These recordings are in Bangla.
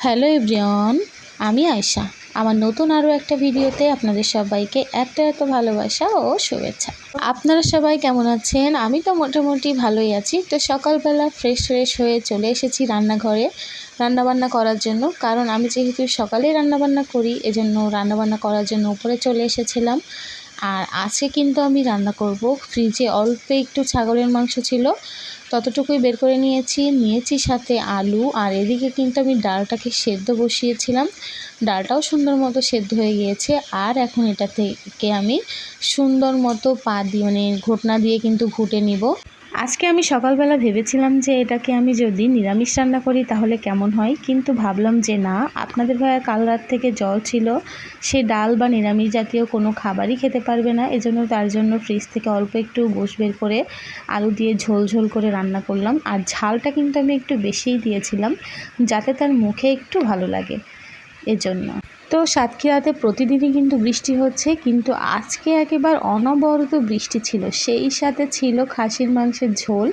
হ্যালো এভরিওয়ান, আমি আয়শা। আমার নতুন আরও একটা ভিডিওতে আপনাদের সবাইকে এত ভালোবাসা ও শুভেচ্ছা। আপনারা সবাই কেমন আছেন? আমি তো মোটামুটি ভালোই আছি। তো সকালবেলা ফ্রেশ হয়ে চলে এসেছি রান্নাঘরে রান্নাবান্না করার জন্য। কারণ আমি যেহেতু সকালেই রান্নাবান্না করি, এজন্য রান্নাবান্না করার জন্য উপরে চলে এসেছিলাম। আর আজকে কিন্তু আমি রান্না করব। ফ্রিজে অল্প একটু ছাগলের মাংস ছিল, ততটুকুই বের করে নিয়েছি সাথে আলু। আর এদিকে কিন্তু আমি ডালটাকে সেদ্ধ বসিয়েছিলাম, ডালটাও সুন্দর মতো সেদ্ধ হয়ে গিয়েছে। আর এখন এটা থেকে আমি সুন্দর মতো পা দিয়ে ঘুটনা দিয়ে কিন্তু ঘুটে নিব। আজকে আমি সকালবেলা ভেবেছিলাম যে এটাকে আমি যদি নিরামিষ রান্না করি তাহলে কেমন হয়, কিন্তু ভাবলাম যে না, আপনাদের ভাইয়া কাল রাত থেকে জ্বর ছিল, সে ডাল বা নিরামিষ জাতীয় কোনো খাবারই খেতে পারবে না। এজন্য তার জন্য ফ্রিজ থেকে অল্প একটু গোশ বের করে আলু দিয়ে ঝোল করে রান্না করলাম। আর ঝালটা কিন্তু আমি একটু বেশিই দিয়েছিলাম, যাতে তার মুখে একটু ভালো লাগে এজন্য। তো সাতক্ষীরাতে প্রতিদিনই কিন্তু বৃষ্টি হচ্ছে, কিন্তু আজকে একেবারে অনবরত বৃষ্টি ছিল। সেই সাথে ছিল খাসির মাংসের ঝোল,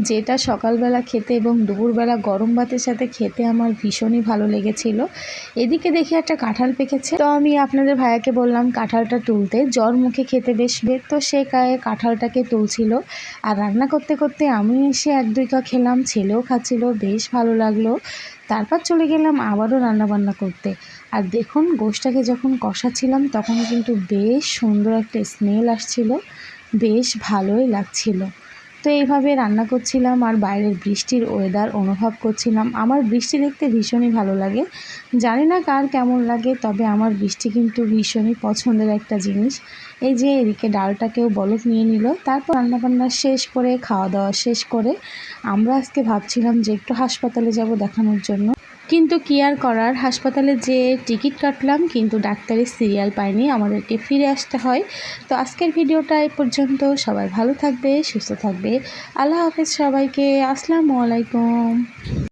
যেটা সকালবেলা খেতে এবং দুপুরবেলা গরম ভাতের সাথে খেতে আমার ভীষণই ভালো লেগেছিল। এদিকে দেখি একটা কাঁঠাল পেকেছে, তো আমি আপনাদের ভাইয়াকে বললাম কাঁঠালটা তুলতে, জ্বর মুখে খেতে বেশ। তো সে কাঁঠালটাকে তুলছিল। আর রান্না করতে করতে আমি এসে 1-2 কা খেলাম, ছেলেও খাচ্ছিল, বেশ ভালো লাগলো। তারপর চলে গেলাম আবারও রান্নাবান্না করতে। আর দেখুন, গোশটাকে যখন কষাচ্ছিলাম তখন কিন্তু বেশ সুন্দর একটা স্মেল আসছিল, বেশ ভালোই লাগছিল। তো এইভাবে রান্না করছিলাম আর বাইরের বৃষ্টির ওয়েদার অনুভব করছিলাম। আমার বৃষ্টি দেখতে ভীষণই ভালো লাগে, জানি না কার কেমন লাগে, তবে আমার বৃষ্টি কিন্তু ভীষণই পছন্দের একটা জিনিস। এই যে এদিকে ডালটাকেও বলক নিয়ে নিল। তারপর রান্নাবান্না শেষ করে, খাওয়া দাওয়া শেষ করে আমরা আজকে ভাবছিলাম যে একটু হাসপাতালে যাব দেখানোর জন্য, কিন্তু কি আর করার, হাসপাতালে যে টিকিট কাটলাম কিন্তু ডাক্তারের সিরিয়াল পাইনি, আমাদেরকে ফিরে আসতে হয়। তো আজকের ভিডিওটা এই পর্যন্ত। সবাই ভালো থাকবে, সুস্থ থাকবে। আল্লাহ হাফেজ সবাইকে। আসসালামু আলাইকুম।